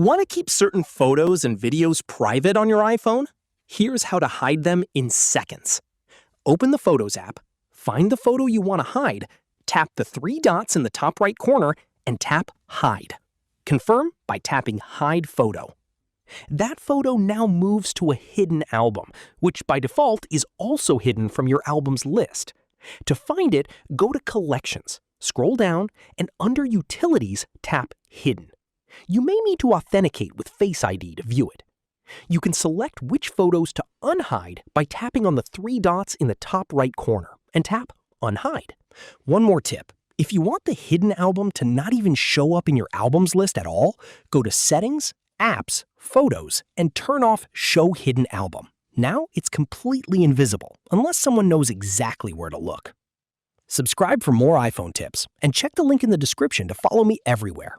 Want to keep certain photos and videos private on your iPhone? Here's how to hide them in seconds. Open the Photos app, find the photo you want to hide, tap the three dots in the top right corner, and tap Hide. Confirm by tapping Hide Photo. That photo now moves to a hidden album, which by default is also hidden from your album's list. To find it, go to Collections, scroll down, and under Utilities, tap Hidden. You may need to authenticate with Face ID to view it. You can select which photos to unhide by tapping on the three dots in the top right corner and tap Unhide. One more tip. If you want the hidden album to not even show up in your albums list at all, go to Settings, Apps, Photos, and turn off Show Hidden Album. Now it's completely invisible, unless someone knows exactly where to look. Subscribe for more iPhone tips, and check the link in the description to follow me everywhere.